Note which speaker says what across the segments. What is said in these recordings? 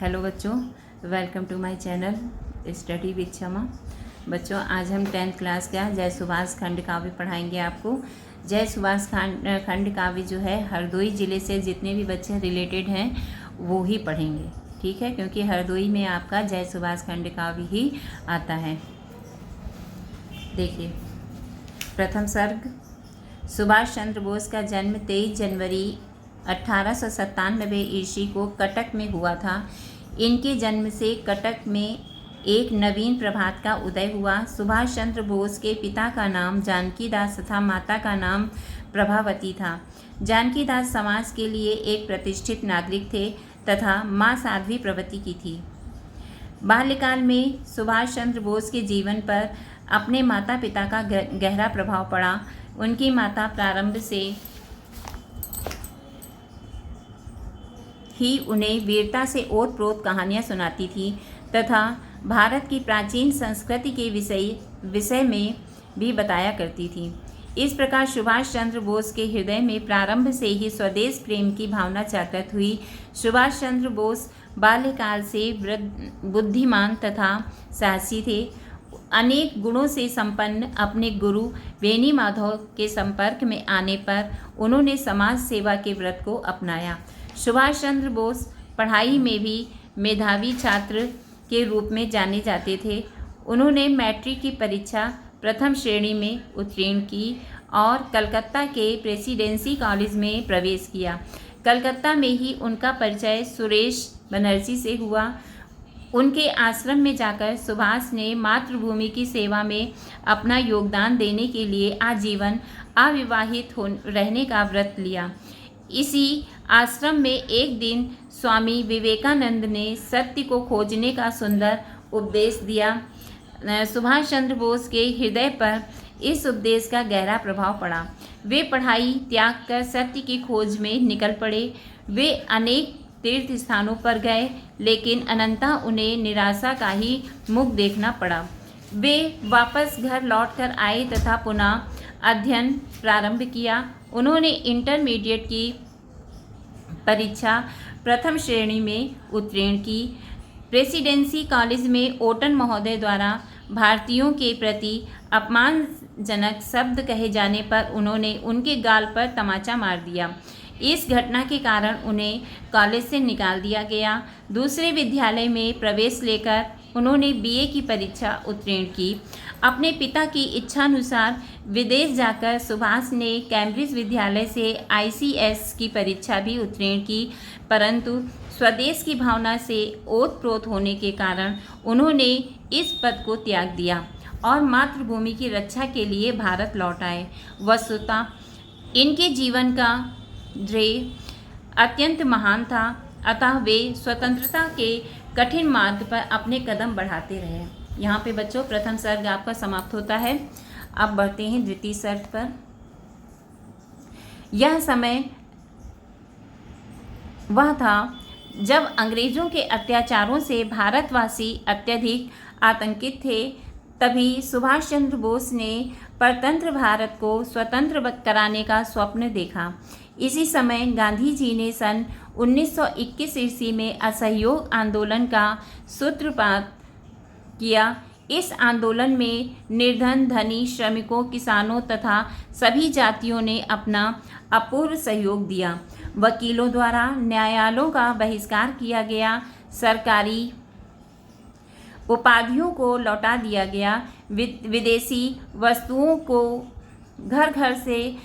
Speaker 1: Hello बच्चों, welcome to my channel study with Kshama. बच्चों, आज हम 10th क्लास का जय सुभाष खंड काव्य पढ़ाएंगे आपको। जय सुभाष खंड काव्य जो है हरदोई ज़िले से जितने भी बच्चे रिलेटेड हैं वो ही पढ़ेंगे, ठीक है, क्योंकि हरदोई में आपका जय सुभाष खंड काव्य ही आता है। देखिए, प्रथम सर्ग। सुभाष चंद्र बोस का जन्म 23 जनवरी 1897 ईस्वी को कटक में हुआ था। इनके जन्म से कटक में एक नवीन प्रभात का उदय हुआ। सुभाष चंद्र बोस के पिता का नाम जानकी दास तथा माता का नाम प्रभावती था। जानकी दास समाज के लिए एक प्रतिष्ठित नागरिक थे तथा माँ साध्वी प्रवती की थी। बाल्यकाल में सुभाष चंद्र बोस के जीवन पर अपने माता पिता का गहरा प्रभाव पड़ा। उनकी माता प्रारंभ से ही उन्हें वीरता से ओत-प्रोत कहानियाँ सुनाती थी तथा भारत की प्राचीन संस्कृति के विषय में भी बताया करती थी। इस प्रकार सुभाष चंद्र बोस के हृदय में प्रारंभ से ही स्वदेश प्रेम की भावना जागृत हुई। सुभाष चंद्र बोस बाल्यकाल से बुद्धिमान तथा साहसी थे। अनेक गुणों से संपन्न अपने गुरु वेणी माधव के संपर्क में आने पर उन्होंने समाज सेवा के व्रत को अपनाया। सुभाष चंद्र बोस पढ़ाई में भी मेधावी छात्र के रूप में जाने जाते थे। उन्होंने मैट्रिक की परीक्षा प्रथम श्रेणी में उत्तीर्ण की और कलकत्ता के प्रेसिडेंसी कॉलेज में प्रवेश किया। कलकत्ता में ही उनका परिचय सुरेश बनर्जी से हुआ। उनके आश्रम में जाकर सुभाष ने मातृभूमि की सेवा में अपना योगदान देने के लिए आजीवन अविवाहित रहने का व्रत लिया। इसी आश्रम में एक दिन स्वामी विवेकानंद ने सत्य को खोजने का सुंदर उपदेश दिया। सुभाष चंद्र बोस के हृदय पर इस उपदेश का गहरा प्रभाव पड़ा। वे पढ़ाई त्याग कर सत्य की खोज में निकल पड़े। वे अनेक तीर्थ स्थानों पर गए, लेकिन अनंतः उन्हें निराशा का ही मुख देखना पड़ा। वे वापस घर लौटकर आए तथा पुनः अध्ययन प्रारंभ किया। उन्होंने इंटरमीडिएट की परीक्षा प्रथम श्रेणी में उत्तीर्ण की। प्रेसिडेंसी कॉलेज में ओटन महोदय द्वारा भारतीयों के प्रति अपमानजनक शब्द कहे जाने पर उन्होंने उनके गाल पर तमाचा मार दिया। इस घटना के कारण उन्हें कॉलेज से निकाल दिया गया। दूसरे विद्यालय में प्रवेश लेकर उन्होंने बीए की परीक्षा उत्तीर्ण की। अपने पिता की इच्छानुसार विदेश जाकर सुभाष ने कैम्ब्रिज विद्यालय से ICS की परीक्षा भी उत्तीर्ण की, परंतु स्वदेश की भावना से ओत-प्रोत होने के कारण उन्होंने इस पद को त्याग दिया और मातृभूमि की रक्षा के लिए भारत लौट आए। वस्तुतः इनके जीवन का ध्येय अत्यंत महान था, अतः वे स्वतंत्रता के कठिन मार्ग पर अपने कदम बढ़ाते रहे। यहाँ पे बच्चों प्रथम सर्ग आपका समाप्त होता है। अब बढ़ते हैं द्वितीय सर्ग पर। यह समय वह था जब अंग्रेजों के अत्याचारों से भारतवासी अत्यधिक आतंकित थे। तभी सुभाष चंद्र बोस ने परतंत्र भारत को स्वतंत्र कराने का स्वप्न देखा। इसी समय गांधी जी ने सन 1921 ईस्वी में असहयोग आंदोलन का सूत्रपात किया। इस आंदोलन में निर्धन, धनी, श्रमिकों, किसानों तथा सभी जातियों ने अपना अपूर्व सहयोग दिया। वकीलों द्वारा न्यायालयों का बहिष्कार किया गया। सरकारी उपाधियों को लौटा दिया गया। विदेशी वस्तुओं को घर घर से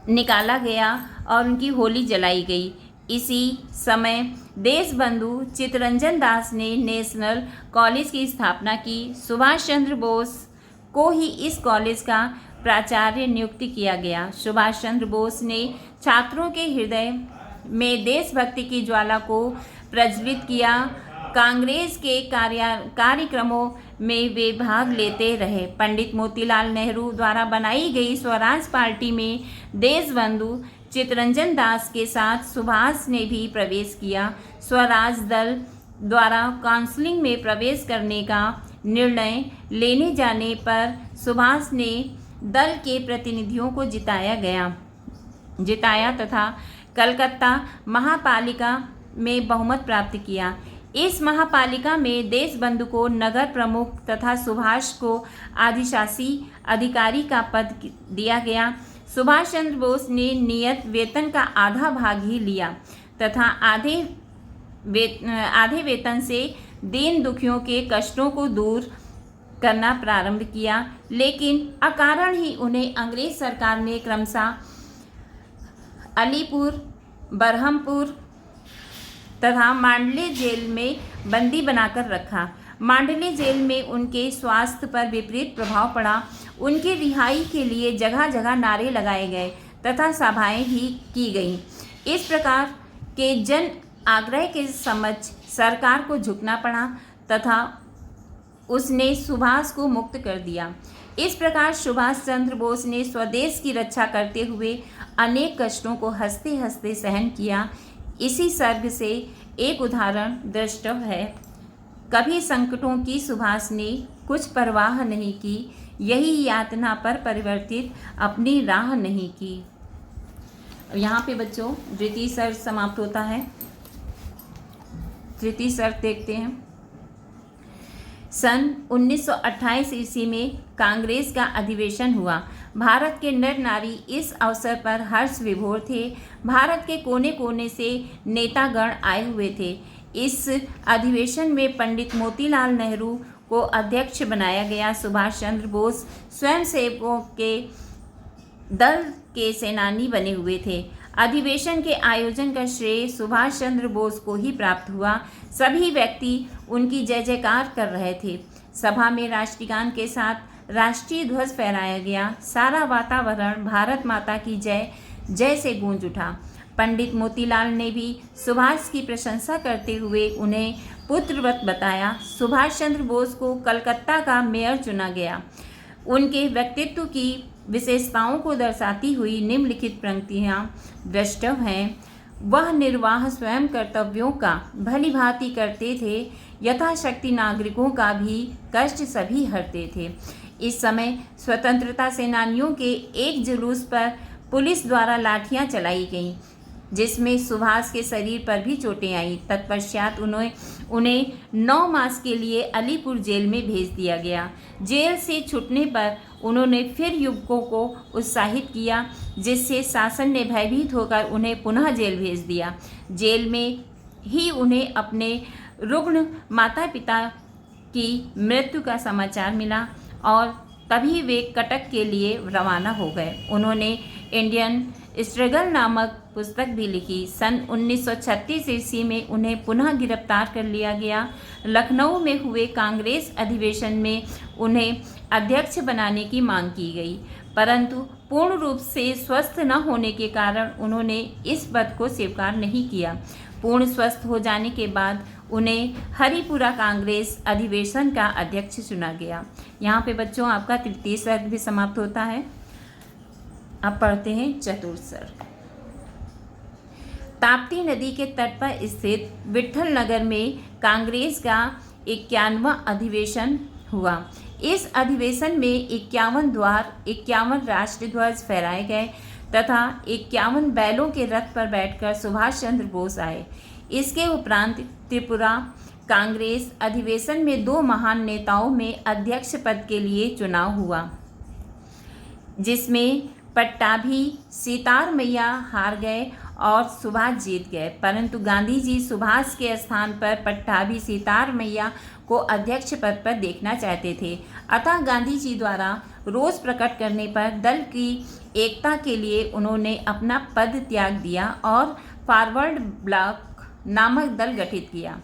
Speaker 1: निकाला गया और उनकी होली जलाई गई। इसी समय देशबंधु चित्तरंजन दास ने नेशनल कॉलेज की स्थापना की। सुभाष चंद्र बोस को ही इस कॉलेज का प्राचार्य नियुक्त किया गया। सुभाष चंद्र बोस ने छात्रों के हृदय में देशभक्ति की ज्वाला को प्रज्वलित किया। कांग्रेस के कार्यक्रमों में वे भाग लेते रहे। पंडित मोतीलाल नेहरू द्वारा बनाई गई स्वराज पार्टी में देशबंधु चित्तरंजन दास के साथ सुभाष ने भी प्रवेश किया। स्वराज दल द्वारा काउंसिलिंग में प्रवेश करने का निर्णय लेने जाने पर सुभाष ने दल के प्रतिनिधियों को जिताया तथा कलकत्ता महापालिका में बहुमत प्राप्त किया। इस महापालिका में देशबंधु को नगर प्रमुख तथा सुभाष को अधिशासी अधिकारी का पद दिया गया। सुभाष चंद्र बोस ने नियत वेतन का आधा भाग ही लिया तथा आधे वेतन से दीन दुखियों के कष्टों को दूर करना प्रारंभ किया, लेकिन अकारण ही उन्हें अंग्रेज सरकार ने क्रमशः अलीपुर, बरहमपुर तथा मांडले जेल में बंदी बनाकर रखा। मांडले जेल में उनके स्वास्थ्य पर विपरीत प्रभाव पड़ा। उनकी रिहाई के लिए जगह जगह नारे लगाए गए तथा सभाएं भी की गईं। इस प्रकार के जन आग्रह के समक्ष सरकार को झुकना पड़ा तथा उसने सुभाष को मुक्त कर दिया। इस प्रकार सुभाष चंद्र बोस ने स्वदेश की रक्षा करते हुए अनेक कष्टों को हंसते हंसते सहन किया। इसी सर्ग से एक उदाहरण दृष्टव है। कभी संकटों की सुभाष ने कुछ परवाह नहीं की, यही यातना पर परिवर्तित अपनी राह नहीं की। यहाँ पे बच्चों द्वितीय सर्ग समाप्त होता है। तृतीय सर्ग देखते हैं। सन 1928 ईस्वी में कांग्रेस का अधिवेशन हुआ। भारत के नर नारी इस अवसर पर हर्ष विभोर थे। भारत के कोने कोने से नेतागण आए हुए थे। इस अधिवेशन में पंडित मोतीलाल नेहरू को अध्यक्ष बनाया गया। सुभाष चंद्र बोस स्वयंसेवकों के दल के सेनानी बने हुए थे। अधिवेशन के आयोजन का श्रेय सुभाष चंद्र बोस को ही प्राप्त हुआ। सभी व्यक्ति उनकी जय जयकार कर रहे थे। सभा में राष्ट्रगान के साथ राष्ट्रीय ध्वज फहराया गया। सारा वातावरण भारत माता की जय जय से गूंज उठा। पंडित मोतीलाल ने भी सुभाष की प्रशंसा करते हुए उन्हें पुत्रवत बताया। सुभाष चंद्र बोस को कलकत्ता का मेयर चुना गया। उनके व्यक्तित्व की विशेषताओं को दर्शाती हुई निम्नलिखित पंक्तियाँ द्रष्टव्य हैं। वह निर्वाह स्वयं कर्तव्यों का भली भांति करते थे, यथाशक्ति नागरिकों का भी कष्ट सभी हरते थे। इस समय स्वतंत्रता सेनानियों के एक जुलूस पर पुलिस द्वारा लाठियां चलाई गईं, जिसमें सुभाष के शरीर पर भी चोटें आईं। तत्पश्चात उन्हें 9 मास के लिए अलीपुर जेल में भेज दिया गया। जेल से छूटने पर उन्होंने फिर युवकों को उत्साहित किया, जिससे शासन ने भयभीत होकर उन्हें पुनः जेल भेज दिया। जेल में ही उन्हें अपने रुग्ण माता पिता की मृत्यु का समाचार मिला और तभी वे कटक के लिए रवाना हो गए। उन्होंने इंडियन स्ट्रगल नामक पुस्तक भी लिखी। सन 1936 ईस्वी में उन्हें पुनः गिरफ्तार कर लिया गया। लखनऊ में हुए कांग्रेस अधिवेशन में उन्हें अध्यक्ष बनाने की मांग की गई, परंतु पूर्ण रूप से स्वस्थ न होने के कारण उन्होंने इस पद को स्वीकार नहीं किया। पूर्ण स्वस्थ हो जाने के बाद उन्हें हरिपुरा कांग्रेस अधिवेशन का अध्यक्ष चुना गया। यहाँ पे बच्चों आपका तृतीय सर्ग भी समाप्त होता है। अब पढ़ते हैं चतुर्थ सर्ग। ताप्ती नदी के तट पर स्थित विट्ठल नगर में कांग्रेस का 51वां अधिवेशन हुआ। इस अधिवेशन में 51 राष्ट्रध्वज फहराए गए तथा 51 बैलों के रथ पर बैठकर सुभाष चंद्र बोस आए। इसके उपरांत त्रिपुरा कांग्रेस अधिवेशन में 2 महान नेताओं में अध्यक्ष पद के लिए चुनाव हुआ, जिसमें पट्टाभी सीतार मैया हार गए और सुभाष जीत गए, परंतु गांधी जी सुभाष के स्थान पर पट्टाभी सीतार मैया को अध्यक्ष पद पर देखना चाहते थे। अतः गांधी जी द्वारा रोष प्रकट करने पर दल की एकता के लिए उन्होंने अपना पद त्याग दिया और फॉरवर्ड ब्लॉक नामक दल गठित किया।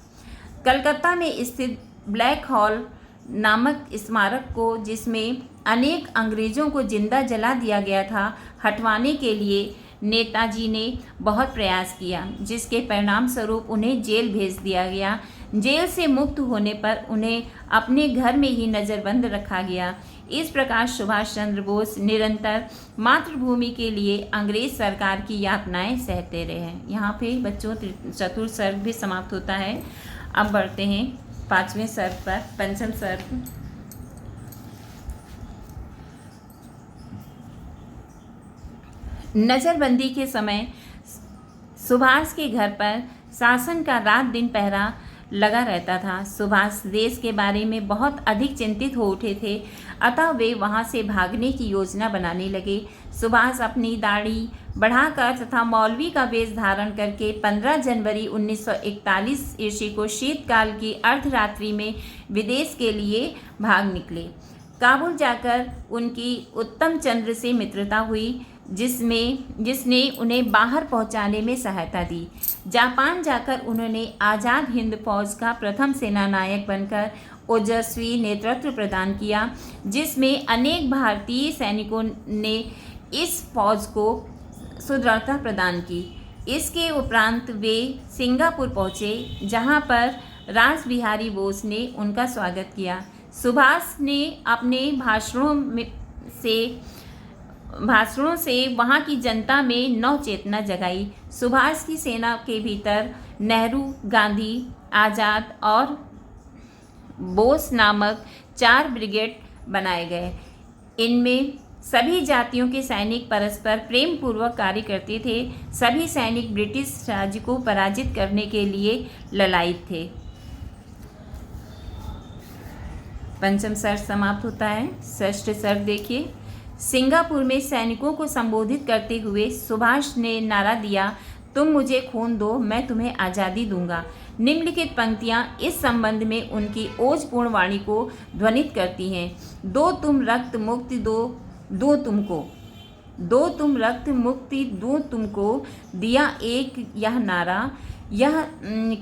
Speaker 1: कलकत्ता में स्थित ब्लैक हॉल नामक स्मारक को, जिसमें अनेक अंग्रेजों को जिंदा जला दिया गया था, हटवाने के लिए नेताजी ने बहुत प्रयास किया, जिसके परिणाम स्वरूप उन्हें जेल भेज दिया गया। जेल से मुक्त होने पर उन्हें अपने घर में ही नज़रबंद रखा गया। इस प्रकार सुभाष चंद्र बोस निरंतर मातृभूमि के लिए अंग्रेज सरकार की यातनाएं सहते रहे। यहाँ पे बच्चों चतुर्थ सर्ग भी समाप्त होता है। अब बढ़ते हैं 5वें सर्ग पर। पंचम सर्ग। नज़रबंदी के समय सुभाष के घर पर शासन का रात दिन पहरा लगा रहता था। सुभाष देश के बारे में बहुत अधिक चिंतित हो उठे थे, अतः वे वहां से भागने की योजना बनाने लगे। सुभाष अपनी दाढ़ी बढ़ाकर तथा मौलवी का वेश धारण करके 15 जनवरी 1941 ईस्वी को शीतकाल की अर्धरात्रि में विदेश के लिए भाग निकले। काबुल जाकर उनकी उत्तम चंद्र से मित्रता हुई, जिसने उन्हें बाहर पहुंचाने में सहायता दी। जापान जाकर उन्होंने आज़ाद हिंद फौज का प्रथम सेनानायक बनकर ओजस्वी नेतृत्व प्रदान किया, जिसमें अनेक भारतीय सैनिकों ने इस फौज को सुदृढ़ता प्रदान की। इसके उपरांत वे सिंगापुर पहुँचे, जहाँ पर रास बिहारी बोस ने उनका स्वागत किया। सुभाष ने अपने भाषणों से वहाँ की जनता में नव चेतना जगाई। सुभाष की सेना के भीतर नेहरू, गांधी, आज़ाद और बोस नामक 4 ब्रिगेड बनाए गए। इनमें सभी जातियों के सैनिक परस्पर प्रेम पूर्वक कार्य करते थे। सभी सैनिक ब्रिटिश राज्य को पराजित करने के लिए ललायित थे। पंचम सर्ग समाप्त होता है। षष्ठ सर्ग देखिए। सिंगापुर में सैनिकों को संबोधित करते हुए सुभाष ने नारा दिया, तुम मुझे खून दो, मैं तुम्हें आज़ादी दूंगा। निम्नलिखित पंक्तियां इस संबंध में उनकी ओजपूर्ण वाणी को ध्वनित करती हैं। दो तुम रक्त मुक्ति दो तुमको, दो तुम रक्त मुक्ति दो तुमको, दिया एक यह नारा, यह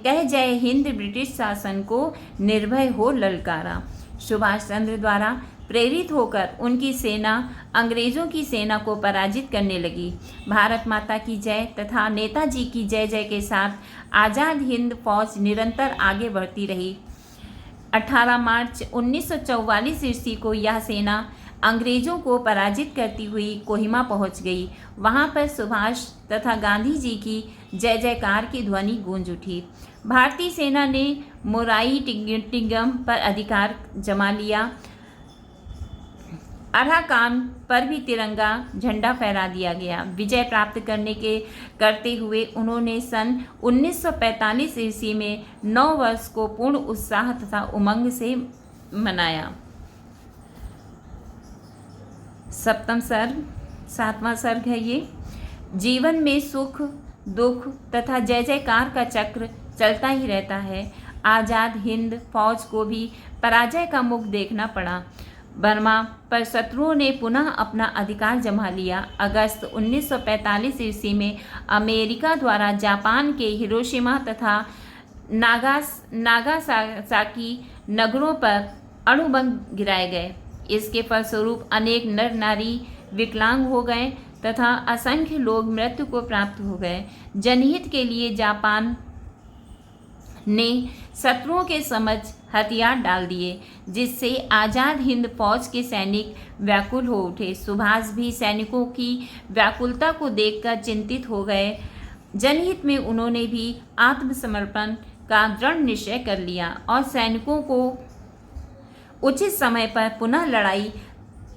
Speaker 1: कह जय हिंद ब्रिटिश शासन को निर्भय हो ललकारा। सुभाष चंद्र द्वारा प्रेरित होकर उनकी सेना अंग्रेजों की सेना को पराजित करने लगी। भारत माता की जय तथा नेताजी की जय जय के साथ आज़ाद हिंद फौज निरंतर आगे बढ़ती रही। 18 मार्च 1944 ईस्वी को यह सेना अंग्रेजों को पराजित करती हुई कोहिमा पहुंच गई। वहां पर सुभाष तथा गांधी जी की जय जयकार की ध्वनि गूंज उठी। भारतीय सेना ने मोराई टिंगम पर अधिकार जमा लिया। अराकान पर भी तिरंगा झंडा फहरा दिया गया। विजय प्राप्त करते हुए उन्होंने सन 1945 ईस्वी में 9 वर्ष को पूर्ण उत्साह तथा उमंग से मनाया। सप्तम सर्ग, 7वां सर्ग है ये। जीवन में सुख दुख तथा जय जयकार का चक्र चलता ही रहता है। आज़ाद हिंद फौज को भी पराजय का मुख देखना पड़ा। बर्मा पर शत्रुओं ने पुनः अपना अधिकार जमा लिया। अगस्त 1945 ईस्वी में अमेरिका द्वारा जापान के हिरोशिमा तथा नागासाकी नगरों पर अणुबम गिराए गए। इसके फलस्वरूप अनेक नर नारी विकलांग हो गए तथा असंख्य लोग मृत्यु को प्राप्त हो गए। जनहित के लिए जापान ने शत्रुओं के समझ हथियार डाल दिए, जिससे आज़ाद हिंद फौज के सैनिक व्याकुल हो उठे। सुभाष भी सैनिकों की व्याकुलता को देखकर चिंतित हो गए। जनहित में उन्होंने भी आत्मसमर्पण का दृढ़ निश्चय कर लिया और सैनिकों को उचित समय पर पुनः लड़ाई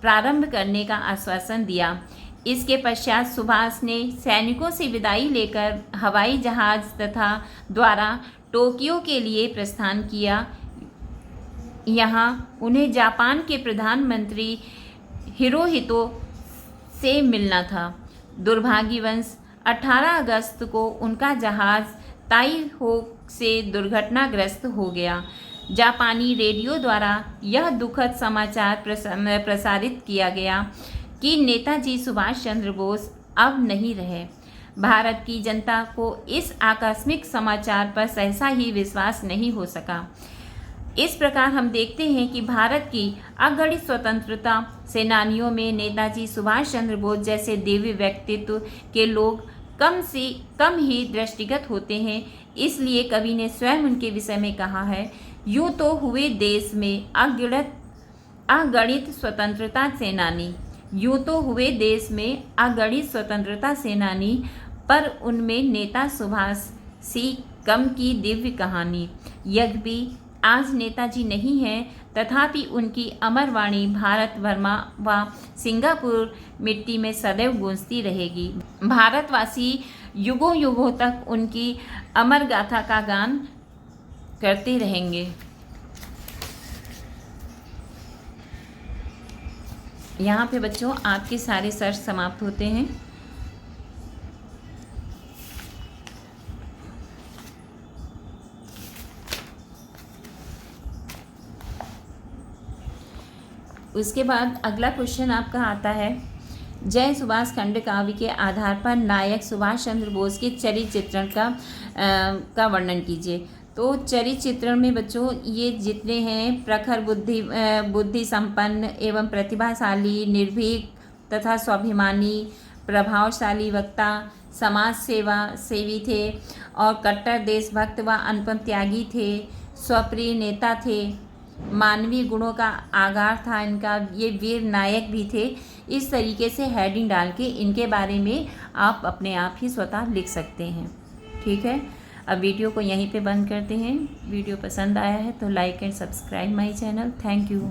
Speaker 1: प्रारंभ करने का आश्वासन दिया। इसके पश्चात सुभाष ने सैनिकों से विदाई लेकर हवाई जहाज तथा द्वारा टोक्यो के लिए प्रस्थान किया। यहाँ उन्हें जापान के प्रधानमंत्री हिरोहितो से मिलना था। दुर्भाग्यवश 18 अगस्त को उनका जहाज़ ताइहो से दुर्घटनाग्रस्त हो गया। जापानी रेडियो द्वारा यह दुखद समाचार प्रसारित किया गया कि नेताजी सुभाष चंद्र बोस अब नहीं रहे। भारत की जनता को इस आकस्मिक समाचार पर सहसा ही विश्वास नहीं हो सका। इस प्रकार हम देखते हैं कि भारत की अगणित स्वतंत्रता सेनानियों में नेताजी सुभाष चंद्र बोस जैसे दिव्य व्यक्तित्व के लोग कम ही दृष्टिगत होते हैं। इसलिए कवि ने स्वयं उनके विषय में कहा है, यूँ तो हुए देश में अगणित स्वतंत्रता सेनानी, यूँ तो हुए देश में अगणित स्वतंत्रता सेनानी, पर उनमें नेता सुभाष सी कम की दिव्य कहानी। यद्यपि आज नेताजी नहीं हैं, तथापि उनकी अमर वाणी भारत, बर्मा व सिंगापुर मिट्टी में सदैव गूंजती रहेगी। भारतवासी युगों युगों तक उनकी अमर गाथा का गान करते रहेंगे। यहाँ पे बच्चों आपके सारे सर्च समाप्त होते हैं। उसके बाद अगला क्वेश्चन आपका आता है, जय सुभाष खंड काव्य के आधार पर नायक सुभाष चंद्र बोस के चरित्र चित्रण का वर्णन कीजिए। तो चरित्र चित्रण में बच्चों ये जितने हैं, प्रखर बुद्धि संपन्न एवं प्रतिभाशाली, निर्भीक तथा स्वाभिमानी, प्रभावशाली वक्ता, समाज सेवी थे और कट्टर देशभक्त व अनुपम त्यागी थे, स्वप्रिय नेता थे, मानवीय गुणों का आगार था इनका, ये वीर नायक भी थे। इस तरीके से हेडिंग डाल के इनके बारे में आप अपने आप ही स्वतः लिख सकते हैं। ठीक है, अब वीडियो को यहीं पे बंद करते हैं। वीडियो पसंद आया है तो like and subscribe my channel. Thank you.